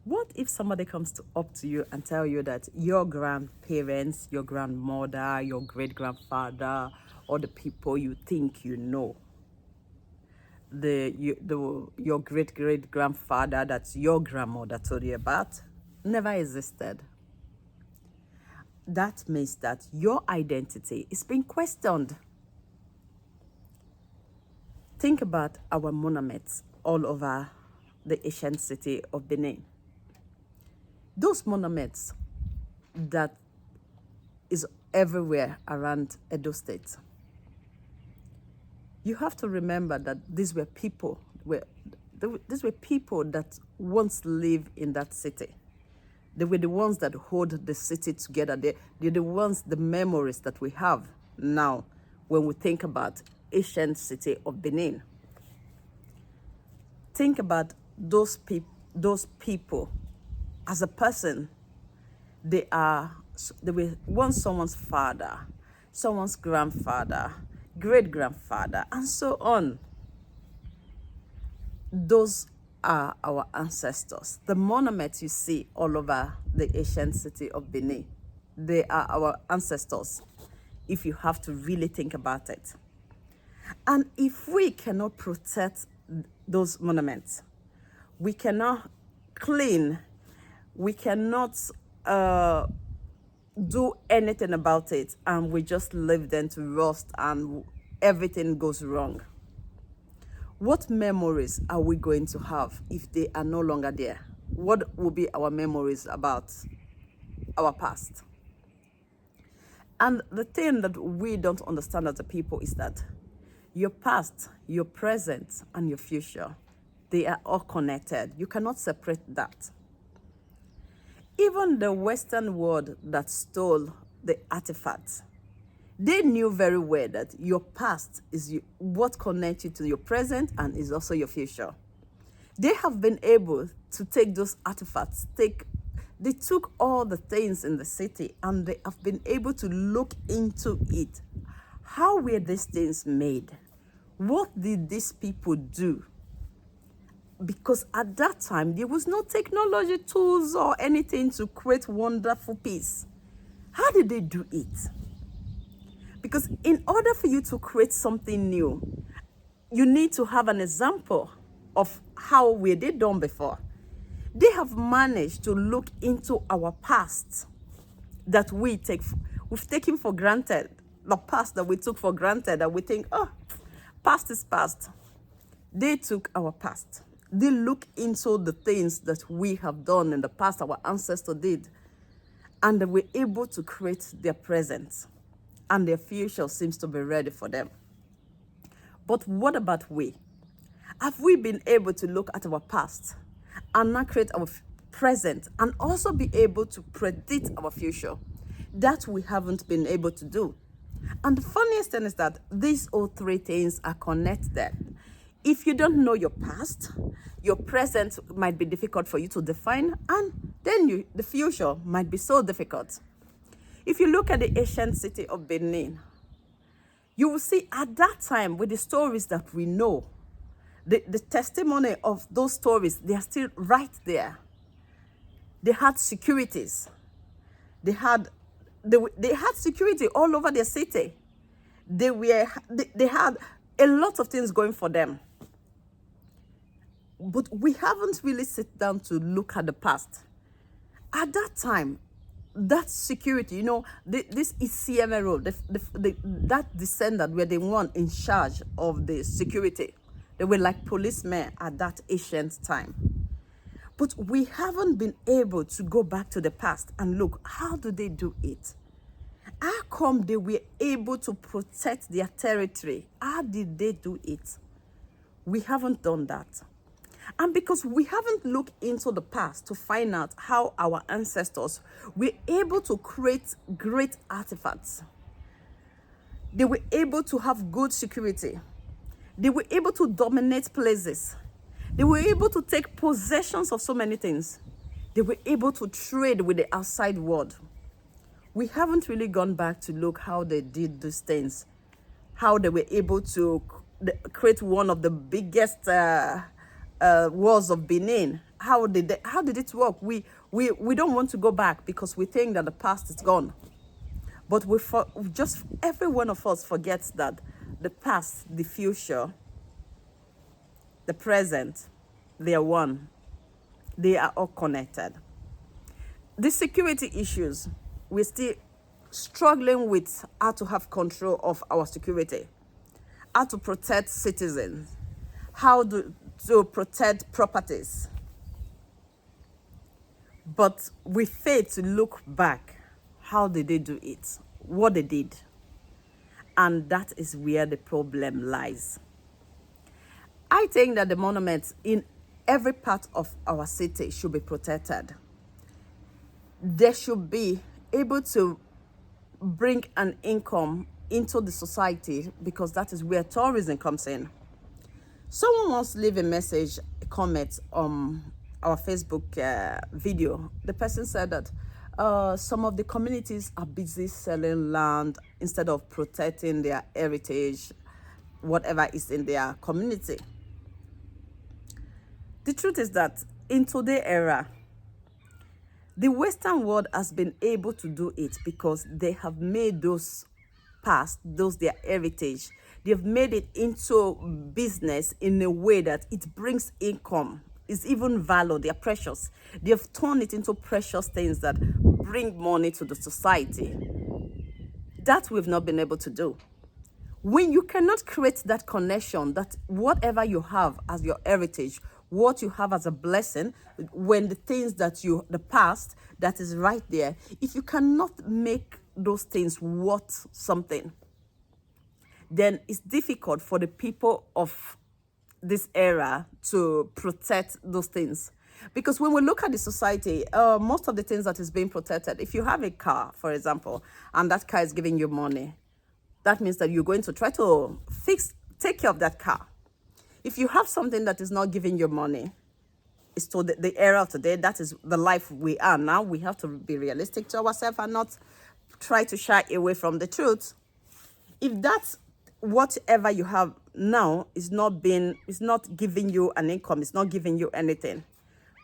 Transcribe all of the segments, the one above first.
What if somebody comes up to you and tell you that your grandparents, your grandmother, your great-grandfather, or the people you think you know, your great-great-grandfather that's your grandmother told you about, never existed? That means that your identity is being questioned. Think about our monuments all over the ancient city of Benin. Those monuments that is everywhere around Edo State. You have to remember that these were people that once lived in that city. They were the ones that hold the city together. They're the ones, the memories that we have now when we think about ancient city of Benin. Think about those people as a person. They were once someone's father, someone's grandfather, great-grandfather, and so on. Those are our ancestors. The monuments you see all over the ancient city of Benin, they are our ancestors, if you have to really think about it. And if we cannot protect those monuments, we cannot clean, we cannot do anything about it, and we just leave them to rust and everything goes wrong. What memories are we going to have if they are no longer there? What will be our memories about our past? And the thing that we don't understand as a people is that your past, your present, and your future, they are all connected. You cannot separate that. Even the Western world that stole the artifacts, they knew very well that your past is what connects you to your present and is also your future. They have been able to take those artifacts, they took all the things in the city and they have been able to look into it. How were these things made? What did these people do? Because at that time, there was no technology tools or anything to create wonderful piece. How did they do it? Because in order for you to create something new, you need to have an example of how were they done before. They have managed to look into our past that we've taken for granted, the past that we took for granted, that we think, oh, past is past. They took our past. They look into the things that we have done in the past, our ancestors did, and they were able to create their present, and their future seems to be ready for them. But what about we? Have we been able to look at our past and not create our present and also be able to predict our future? That we haven't been able to do. And the funniest thing is that these all three things are connected. If you don't know your past, your present might be difficult for you to define, and then the future might be so difficult. If you look at the ancient city of Benin, you will see at that time, with the stories that we know, the testimony of those stories, they are still right there. They had securities. They had security all over their city. They had a lot of things going for them. But we haven't really sit down to look at the past. At that time, that security, this Isieme role, that descendant were the one in charge of the security. They were like policemen at that ancient time. But we haven't been able to go back to the past and look, how do they do it? How come they were able to protect their territory? How did they do it? We haven't done that. And because we haven't looked into the past to find out how our ancestors were able to create great artifacts, they were able to have good security, they were able to dominate places, they were able to take possessions of so many things, they were able to trade with the outside world. We haven't really gone back to look how they did these things, how they were able to create one of the biggest wars of Benin. How did it work? We don't want to go back because we think that the past is gone. But just every one of us forgets that the past, the future, the present, they are one. They are all connected. The security issues, we're still struggling with how to have control of our security, how to protect citizens, how to protect properties. But we fail to look back. How did they do it? What they did? And that is where the problem lies. I think that the monuments in every part of our city should be protected. They should be able to bring an income into the society because that is where tourism comes in. Someone once leave a message, a comment on our Facebook video. The person said that some of the communities are busy selling land instead of protecting their heritage, whatever is in their community. The truth is that in today's era, the Western world has been able to do it because they have made those past, those their heritage, they've made it into business in a way that it brings income. It's even value, they are precious. They have turned it into precious things that bring money to the society. That we've not been able to do. When you cannot create that connection, that whatever you have as your heritage, what you have as a blessing, when the things that the past that is right there, if you cannot make those things worth something, then it's difficult for the people of this era to protect those things. Because when we look at the society, most of the things that is being protected, if you have a car, for example, and that car is giving you money, that means that you're going to try to take care of that car. If you have something that is not giving you money, it's to the era of today, that is the life we are now. We have to be realistic to ourselves and not try to shy away from the truth. If that's whatever you have now is not giving you an income, it's not giving you anything,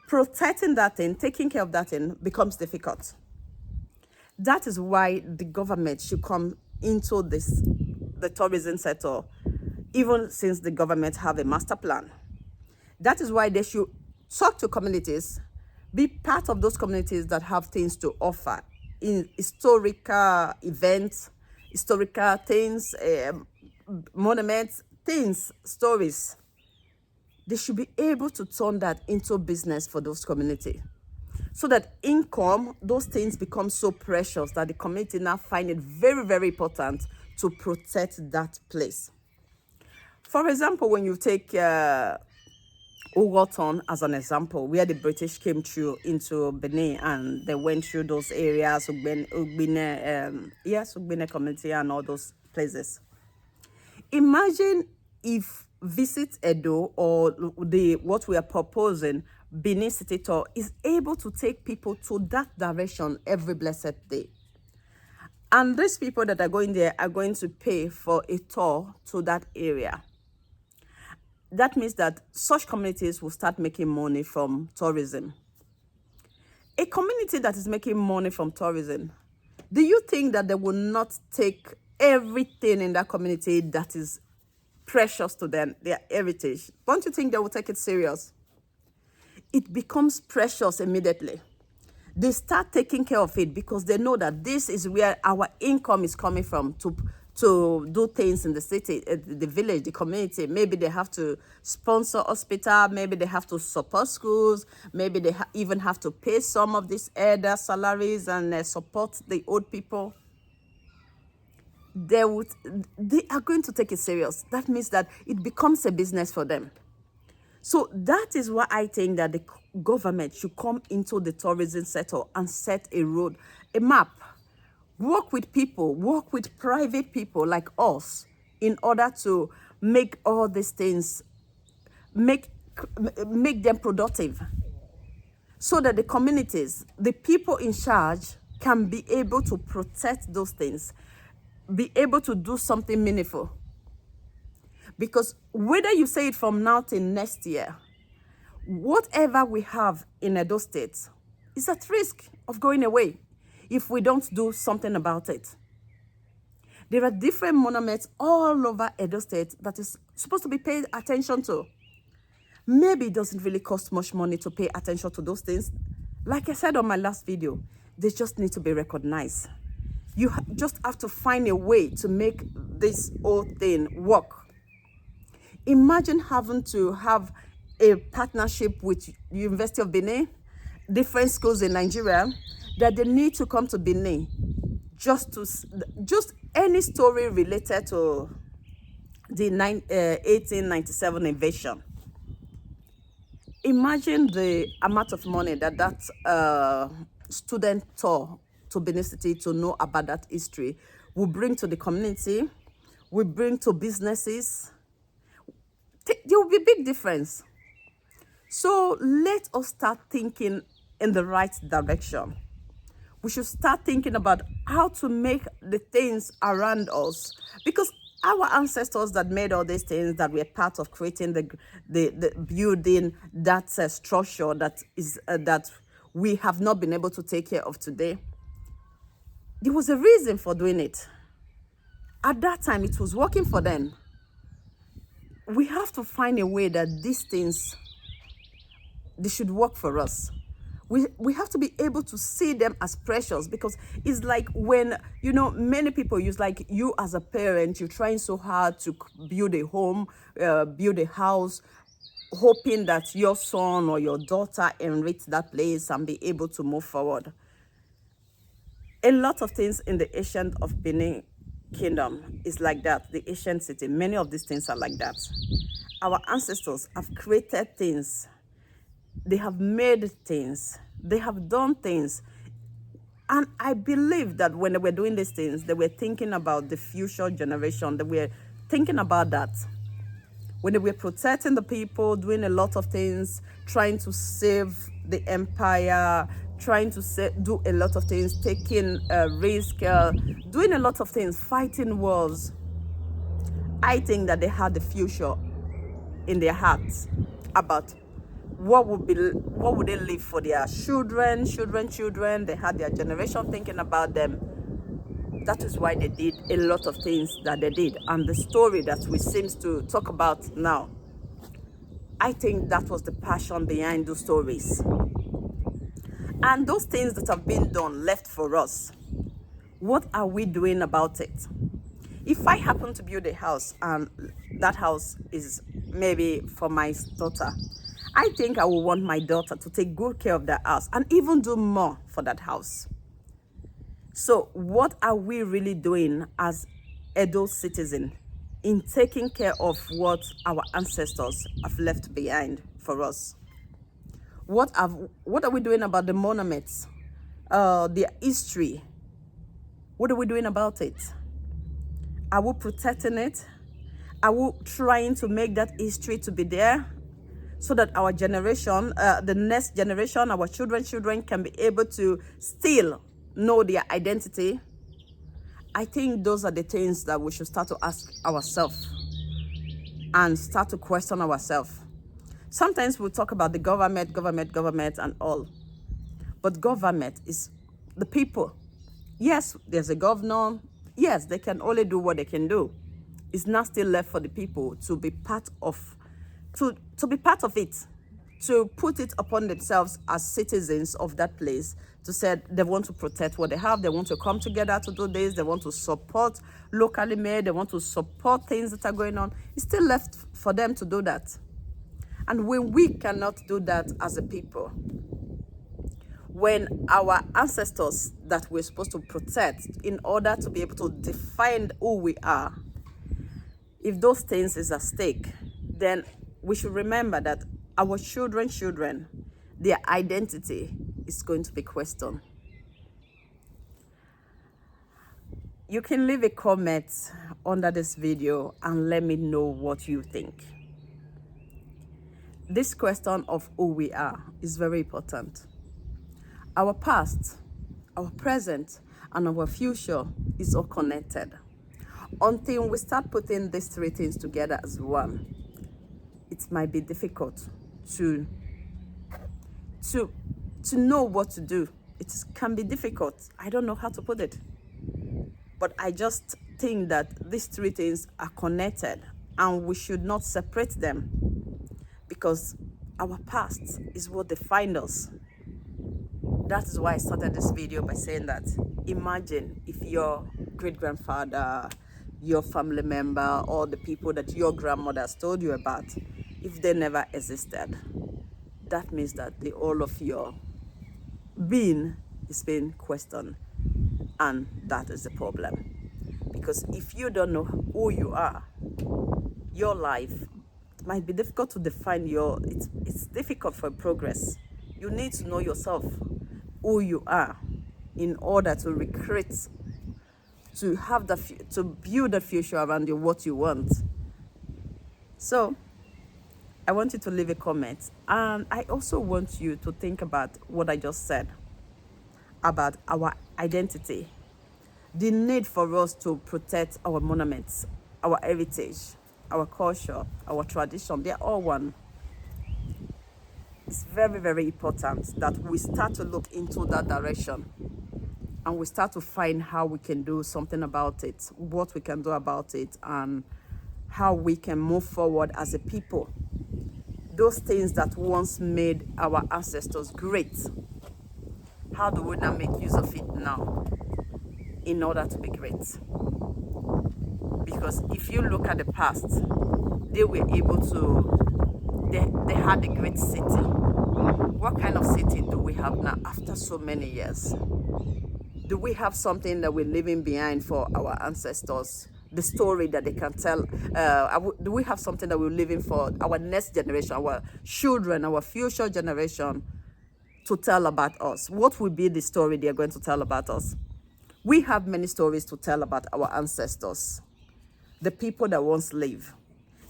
protecting that thing, taking care of that thing becomes difficult. That is why the government should come into the tourism sector, even since the government have a master plan. That is why they should talk to communities, be part of those communities that have things to offer in historical events, historical things, monuments, things, stories. They should be able to turn that into business for those communities. So that income, those things become so precious that the community now find it very, very important to protect that place. For example, when you take Owoton as an example, where the British came through into Benin and they went through those areas, Ugbene community and all those places. Imagine if Visit Edo or what we are proposing, Benin City Tour, is able to take people to that direction every blessed day. And these people that are going there are going to pay for a tour to that area. That means that such communities will start making money from tourism. A community that is making money from tourism, do you think that they will not take everything in that community that is precious to them, their heritage? Don't you think they will take it serious? It becomes precious immediately. They start taking care of it because they know that this is where our income is coming from to do things in the city, the village, the community. Maybe they have to sponsor hospital, maybe they have to support schools, maybe they even have to pay some of these elder salaries and support the old people. They are going to take it serious. That means that it becomes a business for them. So that is why I think that the government should come into the tourism sector and set a road, a map. Work with people, work with private people like us in order to make all these things, make them productive. So that the communities, the people in charge can be able to protect those things, be able to do something meaningful. Because whether you say it from now till next year, Whatever we have in Edo State is at risk of going away if we don't do something about it. There are different monuments all over Edo State that is supposed to be paid attention to. Maybe it doesn't really cost much money to pay attention to those things. Like I said on my last video, they just need to be recognized. You just have to find a way to make this whole thing work. Imagine having to have a partnership with University of Benin, different schools in Nigeria, that they need to come to Benin just any story related to the 1897 invasion. Imagine the amount of money that student tour to Benin City to know about that history will bring to the community, will bring to businesses. There will be a big difference. So let us start thinking in the right direction. We should start thinking about how to make the things around us, because our ancestors that made all these things, that were part of creating the building, that structure that is that we have not been able to take care of today, there was a reason for doing it. At that time, it was working for them. We have to find a way that these things, they should work for us. We have to be able to see them as precious, because it's like when, many people use, like you as a parent, you're trying so hard to build a home, build a house, hoping that your son or your daughter inherits that place and be able to move forward. A lot of things in the ancient of Benin Kingdom is like that. The ancient city, many of these things are like that. Our ancestors have created things. They have made things. They have done things. And I believe that when they were doing these things, they were thinking about the future generation. They were thinking about that. When they were protecting the people, doing a lot of things, trying to save the empire, trying to do a lot of things, taking risk, doing a lot of things, fighting wars. I think that they had the future in their hearts about what would they leave for their children. They had their generation thinking about them. That is why they did a lot of things that they did. And the story that we seem to talk about now, I think that was the passion behind those stories. And those things that have been done, left for us, what are we doing about it? If I happen to build a house and that house is maybe for my daughter, I think I will want my daughter to take good care of that house and even do more for that house. So what are we really doing as Edo citizens in taking care of what our ancestors have left behind for us? What are we doing about the monuments, the history? What are we doing about it? Are we protecting it? Are we trying to make that history to be there so that our generation, the next generation, our children can be able to still know their identity? I think those are the things that we should start to ask ourselves and start to question ourselves. Sometimes we talk about the government and all, but government is the people. Yes, there's a governor. Yes, they can only do what they can do. It's not still left for the people to be part of, to be part of it, to put it upon themselves as citizens of that place, to say they want to protect what they have, they want to come together to do this, they want to support locally made, they want to support things that are going on. It's still left for them to do that. And when we cannot do that as a people, when our ancestors that we're supposed to protect in order to be able to define who we are, if those things is at stake, then we should remember that our children, their identity is going to be questioned. You can leave a comment under this video and let me know what you think. This question of who we are is very important. Our past, our present, and our future is all connected. Until we start putting these three things together as one, it might be difficult to to know what to do. It can be difficult. I don't know how to put it. But I just think that these three things are connected and we should not separate them, because our past is what defines us. That is why I started this video by saying that imagine if your great-grandfather, your family member, or the people that your grandmothers told you about, if they never existed. That means that the all of your being is being questioned, and that is the problem. Because if you don't know who you are, your life, it might be difficult to define it's difficult for progress. You need to know yourself, who you are, in order to recreate, to have to build a future around you, what you want. So I want you to leave a comment, and I also want you to think about what I just said about our identity, the need for us to protect our monuments, our heritage, our culture, our tradition. They're all one. It's very, very important that we start to look into that direction, and we start to find how we can do something about it, what we can do about it, and how we can move forward as a people. Those things that once made our ancestors great, how do we now make use of it now in order to be great? Because if you look at the past, they were able to, they had a great city. What kind of city do we have now after so many years? Do we have something that we're leaving behind for our ancestors? The story that they can tell? Do we have something that we're leaving for our next generation, our children, our future generation to tell about us? What will be the story they're going to tell about us? We have many stories to tell about our ancestors, the people that once lived.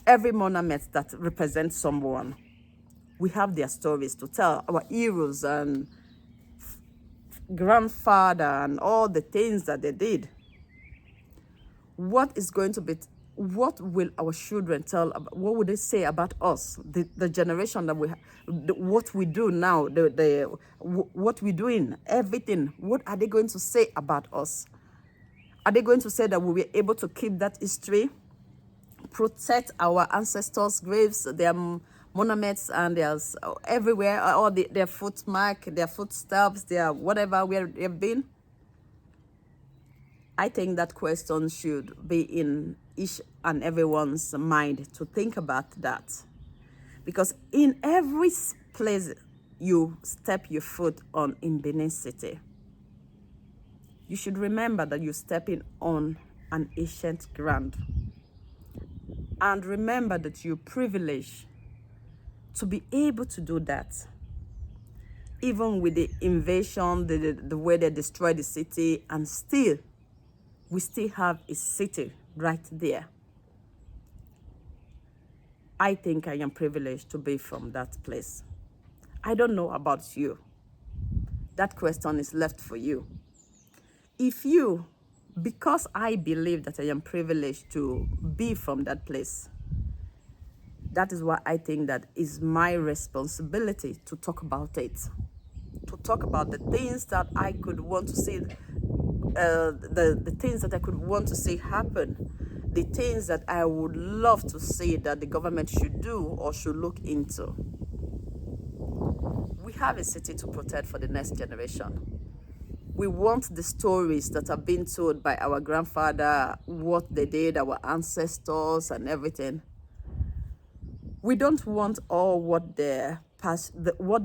Every monument that represents someone, we have their stories to tell, our heroes and grandfather and all the things that they did. What will our children tell about, what would they say about us, the generation that we have, what we do now, what we're doing, everything? What are they going to say about us? Are they going to say that we were able to keep that history, protect our ancestors' graves, their monuments, and there's everywhere, all their footmark, their footsteps, their whatever where they've been? I think that question should be in each and everyone's mind to think about that. Because in every place you step your foot on in Benin City, you should remember that you're stepping on an ancient ground. And remember that you're privileged to be able to do that. Even with the invasion, the way they destroyed the city, and still, we still have a city right there. I think I am privileged to be from that place. I don't know about you. That question is left for you. If you, because I believe that I am privileged to be from that place, that is why I think that is my responsibility to talk about it. To talk about the things that I could want to see, the things that I could want to see happen, the things that I would love to see that the government should do or should look into. We have a city to protect for the next generation. We want the stories that have been told by our grandfather, what they did, our ancestors and everything. We don't want all what they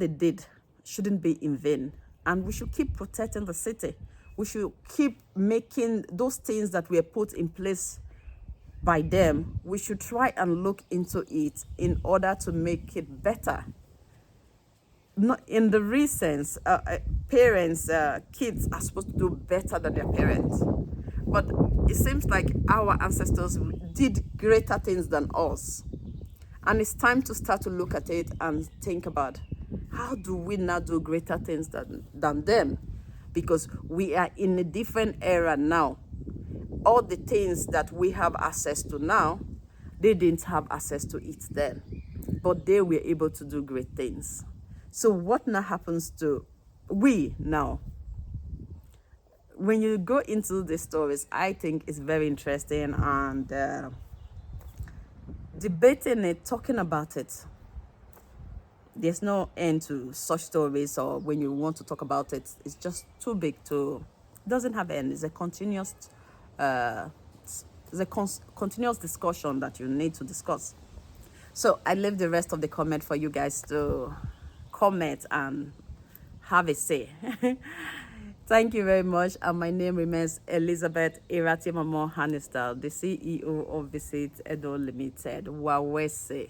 did shouldn't be in vain. And we should keep protecting the city. We should keep making those things that were put in place by them. We should try and look into it in order to make it better. Not in the recent, parents, kids are supposed to do better than their parents. But it seems like our ancestors did greater things than us. And it's time to start to look at it and think about, how do we now do greater things than them? Because we are in a different era now. All the things that we have access to now, they didn't have access to it then. But they were able to do great things. So what now happens to we now? When you go into the stories, I think it's very interesting, and debating it, talking about it. There's no end to such stories, or when you want to talk about it, it's just too big to. It doesn't have end. It's a continuous, uh, continuous discussion that you need to discuss. So I leave the rest of the comment for you guys to comment and have a say. Thank you very much. And my name remains Elizabeth Irati Mamo Hannister, the CEO of Visit Edo Limited. Wawese.